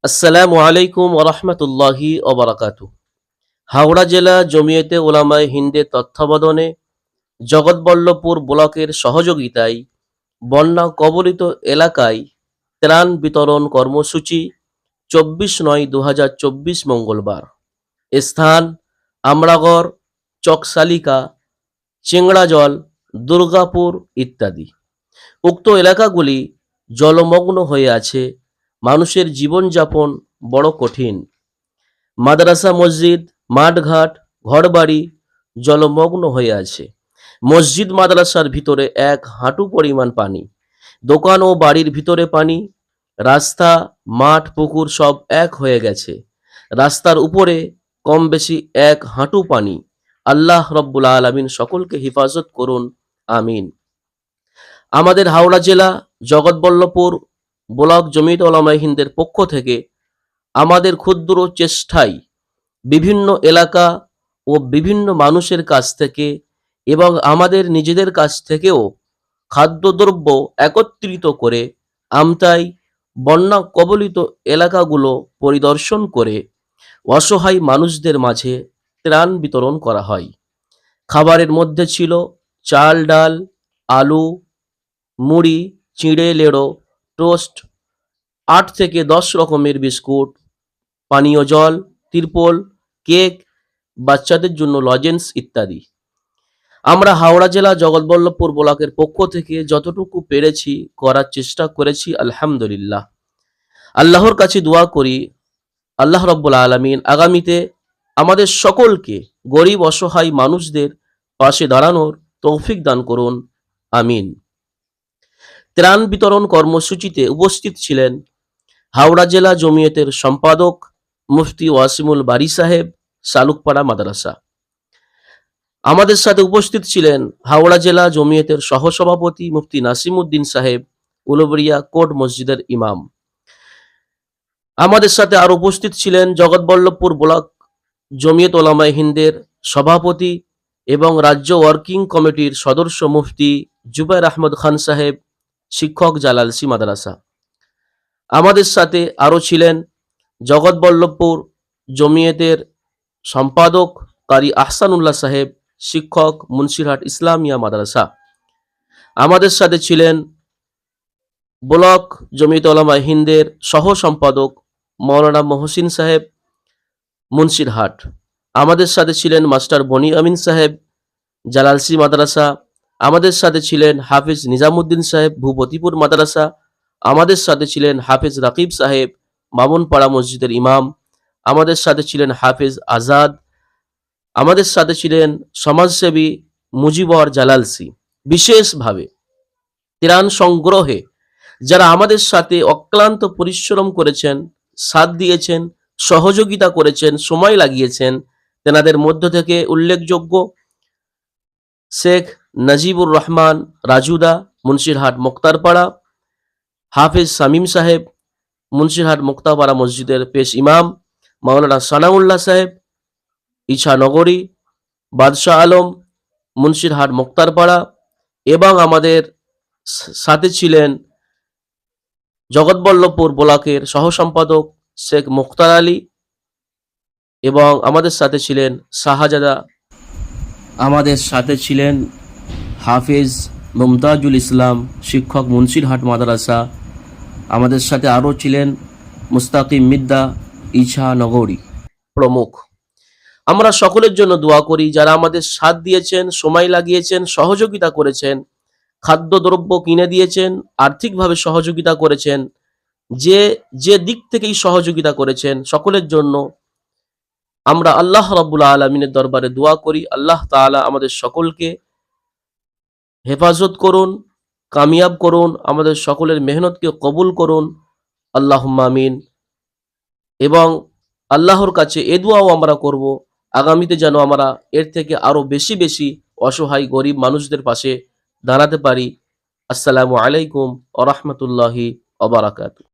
আসসালামু আলাইকুম ওরহমতুল্লাহি ওবরাকাতু। হাওড়া জেলা জমিয়তে উলামায়ে হিন্দের তত্ত্বাবধানে জগৎবল্লভপুর ব্লকের সহযোগিতায় বন্যা কবলিত এলাকায় ত্রাণ বিতরণ কর্মসূচি 24/9/2024 মঙ্গলবার। স্থান আমরাগড়, চকসালিকা, চেংড়াজল, দুর্গাপুর ইত্যাদি। উক্ত এলাকাগুলি জলমগ্ন হয়ে আছে। মানুষের জীবনযাপন বড় কঠিন। মাদ্রাসা, মসজিদ, মাঠঘাট, ঘরবাড়ি জলমগ্ন হয়ে আছে। মসজিদ মাদ্রাসার ভিতরে 1 হাঁটু পরিমাণ পানি। দোকান ও বাড়ির ভিতরে পানি। রাস্তা, মাঠ, পুকুর সব এক হয়ে গেছে। রাস্তার উপরে কম বেশি 1 হাঁটু পানি। আল্লাহ রব্বুল আলামিন সকলকে হেফাজত করুন, আমিন। আমাদের হাওড়া জেলা জগৎবল্লভপুর ব্লক জমিয়ত উলামায়ে হিন্দের পক্ষ থেকে আমাদের ক্ষুদ্র চেষ্টায় বিভিন্ন এলাকা ও বিভিন্ন মানুষের কাছ থেকে এবং আমাদের নিজেদের কাছ থেকেও খাদ্যদ্রব্য একত্রিত করে আমতায় বন্যা কবলিত এলাকাগুলো পরিদর্শন করে অসহায় মানুষদের মাঝে ত্রাণ বিতরণ করা হয়। খাবারের মধ্যে ছিল চাল, ডাল, আলু, মুড়ি, চিঁড়ে, লেড়ো, টোস্ট, 8 থেকে 10 রকমের বিস্কুট, পানীয় জল, তিরপল, কেক, বাচ্চাদের জন্য লজেন্স ইত্যাদি। আমরা হাওড়া জেলা জগৎবল্লভপুর ব্লকের পক্ষ থেকে যতটুকু পেরেছি করার চেষ্টা করেছি, আলহামদুলিল্লাহ। আল্লাহর কাছে দোয়া করি আল্লাহ রব্বুল আলামিন আগামীতে আমাদের সকলকে গরিব অসহায় মানুষদের পাশে দাঁড়ানোর তৌফিক দান করুন, আমিন। ত্রাণ বিতরণ কর্মসূচিতে উপস্থিত ছিলেন হাওড়া জেলা জমিয়তের সম্পাদক মুফতি ওয়াসিমুল বারী সাহেব, শালুকপাড়া মাদ্রাসা। আমাদের সাথে উপস্থিত ছিলেন হাওড়া জেলা জমিয়তের সহসভাপতি মুফতি নাসিমউদ্দিন সাহেব, উলুবেড়িয়া কোট মসজিদের ইমাম। আমাদের সাথে আরো উপস্থিত ছিলেন জগৎবল্লভপুর ব্লক জমিয়ত উলামায়ে হিন্দের সভাপতি এবং রাজ্য ওয়ার্কিং কমিটির সদস্য মুফতি জুবায়ের আহমদ খান সাহেব, শিক্ষক, জালালসি মাদ্রাসা। আমাদের সাথে আরো ছিলেন জগৎবল্লভপুর জমিয়তের সম্পাদক কারি আহসানুল্লাহ সাহেব, শিক্ষক, মুন্সিরহাট ইসলামিয়া মাদ্রাসা। আমাদের সাথে ছিলেন ব্লক জমিয়ত উলামায়ে হিন্দের সহ সম্পাদক মাওলানা মহসিন সাহেব, মুন্সিরহাট। আমাদের সাথে ছিলেন মাস্টার বনি আমিন সাহেব, জালালসি মাদ্রাসা। আমাদের সাথে ছিলেন হাফিজ নিজামুদ্দিন সাহেব, ভূপতিপুর মাদ্রাসা। আমাদের সাথে ছিলেন হাফিজ রাকিব সাহেব, মামুনপাড়া মসজিদের ইমাম। আমাদের সাথে ছিলেন হাফিজ আজাদ। আমাদের সাথে ছিলেন সমাজসেবী মুজিবর জালালসি। বিশেষভাবে ত্রাণ সংগ্রহে যারা আমাদের সাথে অক্লান্ত পরিশ্রম করেছেন, সাথ দিয়েছেন, সহযোগিতা করেছেন, সময় লাগিয়েছেন, তেনাদের মধ্য থেকে উল্লেখযোগ্য শেখ নাজিবুর রহমান রাজুদা, মুন্সিরহাট মোক্তারপাড়া, হাফিজ শামীম সাহেব, মুন্সিরহাট মোক্তারপাড়া মসজিদের পেশ ইমাম, মাওলানা সানাউল্লাহ সাহেব, ইছানগরী, বাদশাহ আলম, মুন্সিরহাট মোক্তারপাড়া, এবং আমাদের সাথে ছিলেন জগৎবল্লভপুর ব্লকের সহ সম্পাদক শেখ মুখতার আলী, এবং আমাদের সাথে ছিলেন শাহজাদা। আমাদের সাথে ছিলেন হাফিজ মুমতাজুল ইসলাম, শিক্ষক, মুন্সিরহাট মাদ্রাসা। আমাদের সাথে আরও ছিলেন মুস্তাকিম মিদ্দা, ইছানগরী প্রমুখ। আমরা সকলের জন্য দোয়া করি যারা আমাদের সাথ দিয়েছেন, সময় লাগিয়েছেন, সহযোগিতা করেছেন, খাদ্যদ্রব্য কিনে দিয়েছেন, আর্থিকভাবে সহযোগিতা করেছেন, যে যে দিক থেকেই সহযোগিতা করেছেন, সকলের জন্য আমরা আল্লাহ রাব্বুল আলামিনের দরবারে দোয়া করি আল্লাহ তাআলা আমাদের সকলকে হেফাজত করুন, কামিয়াব করুন, আমাদের সকলের মেহনতকে কবুল করুন, আল্লাহুম্মা আমিন। এবং আল্লাহর কাছে এ দোয়াও আমরা করব আগামীতে যেন আমরা এর থেকে আরো বেশি বেশি অসহায় গরিব মানুষদের পাশে দাঁড়াতে পারি। আসসালামু আলাইকুম ওয়া রাহমাতুল্লাহি ওয়া বারাকাতুহু।